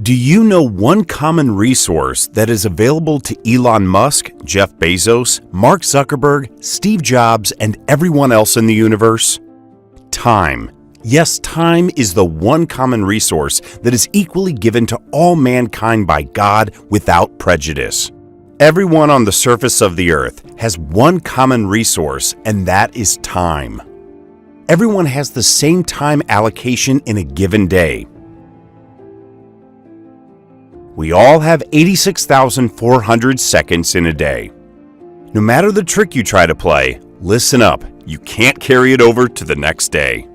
Do you know one common resource that is available to Elon Musk, Jeff Bezos, Mark Zuckerberg, Steve Jobs, and everyone else in the universe? Time. Yes, time is the one common resource that is equally given to all mankind by God without prejudice. Everyone on the surface of the earth has one common resource, and that is time. Everyone has the same time allocation in a given day. We all have 86,400 seconds in a day. No matter the trick you try to play, listen up, you can't carry it over to the next day.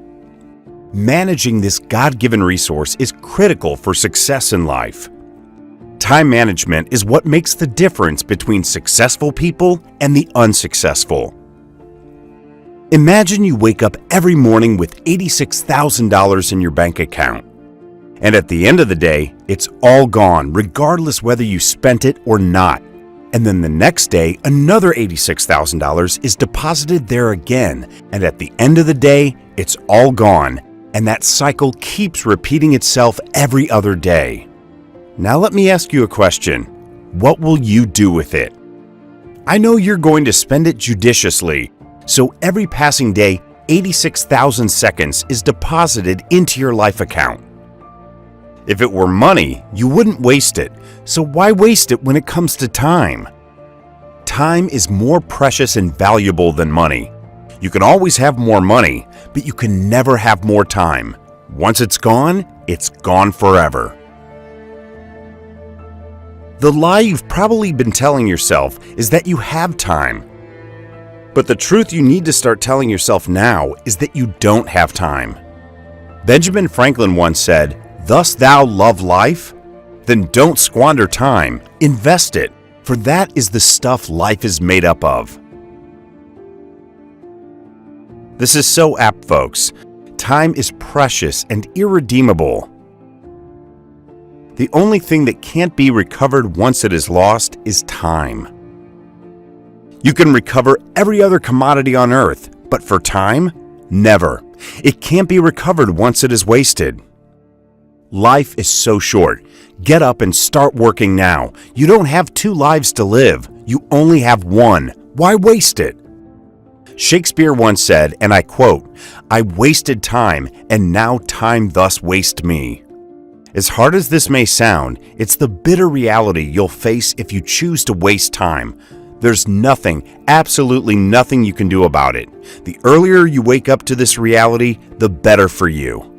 Managing this God-given resource is critical for success in life. Time management is what makes the difference between successful people and the unsuccessful. Imagine you wake up every morning with $86,000 in your bank account. And at the end of the day, it's all gone, regardless whether you spent it or not. And then the next day, another $86,000 is deposited there again. And at the end of the day, it's all gone. And that cycle keeps repeating itself every other day. Now let me ask you a question. What will you do with it? I know you're going to spend it judiciously. So every passing day, 86,000 seconds is deposited into your life account. If it were money, you wouldn't waste it, so why waste it when it comes to time? Time is more precious and valuable than money. You can always have more money, but you can never have more time. Once it's gone forever. The lie you've probably been telling yourself is that you have time. But the truth you need to start telling yourself now is that you don't have time. Benjamin Franklin once said, "Thus thou love life? Then don't squander time, invest it, for that is the stuff life is made up of." This is so apt, folks. Time is precious and irredeemable. The only thing that can't be recovered once it is lost is time. You can recover every other commodity on earth, but for time, never. It can't be recovered once it is wasted. Life is so short. Get up and start working now. You don't have 2 lives to live. You only have one. Why waste it? Shakespeare once said, and I quote, "I wasted time, and now time thus wastes me." As hard as this may sound, it's the bitter reality you'll face if you choose to waste time. There's nothing, absolutely nothing you can do about it. The earlier you wake up to this reality, the better for you.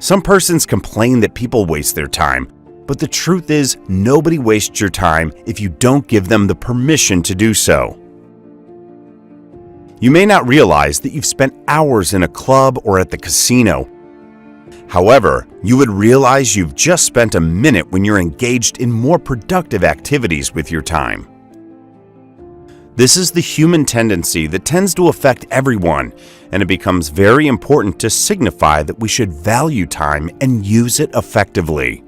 Some persons complain that people waste their time, but the truth is nobody wastes your time if you don't give them the permission to do so. You may not realize that you've spent hours in a club or at the casino. However, you would realize you've just spent a minute when you're engaged in more productive activities with your time. This is the human tendency that tends to affect everyone, and it becomes very important to signify that we should value time and use it effectively.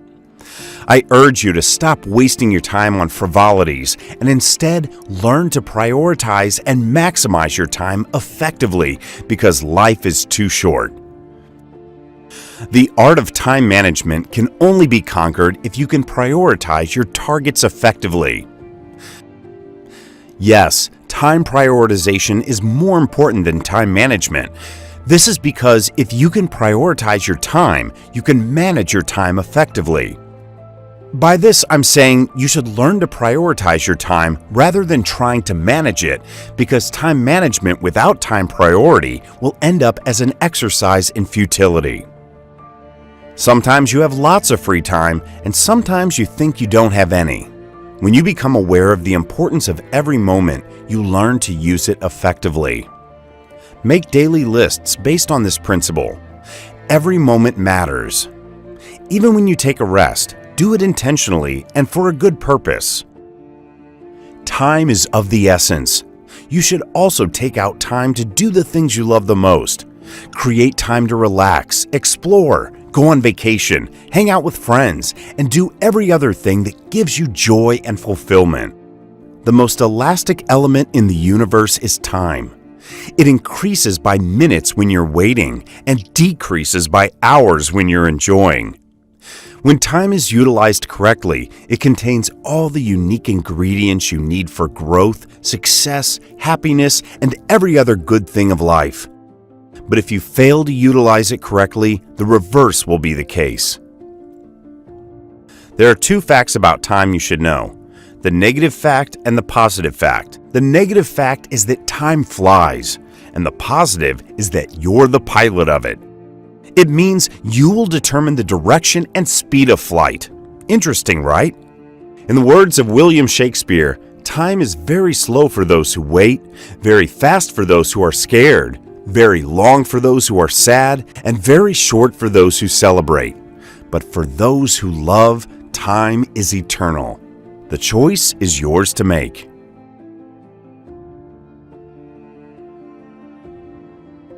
I urge you to stop wasting your time on frivolities and instead learn to prioritize and maximize your time effectively because life is too short. The art of time management can only be conquered if you can prioritize your targets effectively. Yes, time prioritization is more important than time management. This is because if you can prioritize your time, you can manage your time effectively. By this, I'm saying you should learn to prioritize your time rather than trying to manage it, because time management without time priority will end up as an exercise in futility. Sometimes you have lots of free time, and sometimes you think you don't have any. When you become aware of the importance of every moment, you learn to use it effectively. Make daily lists based on this principle. Every moment matters. Even when you take a rest, do it intentionally and for a good purpose. Time is of the essence. You should also take out time to do the things you love the most. Create time to relax, explore, go on vacation, hang out with friends, and do every other thing that gives you joy and fulfillment. The most elastic element in the universe is time. It increases by minutes when you're waiting and decreases by hours when you're enjoying. When time is utilized correctly, it contains all the unique ingredients you need for growth, success, happiness, and every other good thing of life. But if you fail to utilize it correctly, the reverse will be the case. There are two facts about time you should know: the negative fact and the positive fact. The negative fact is that time flies, and the positive is that you're the pilot of it. It means you will determine the direction and speed of flight. Interesting, right? In the words of William Shakespeare, time is very slow for those who wait, very fast for those who are scared, very long for those who are sad, and very short for those who celebrate. But for those who love, time is eternal. The choice is yours to make.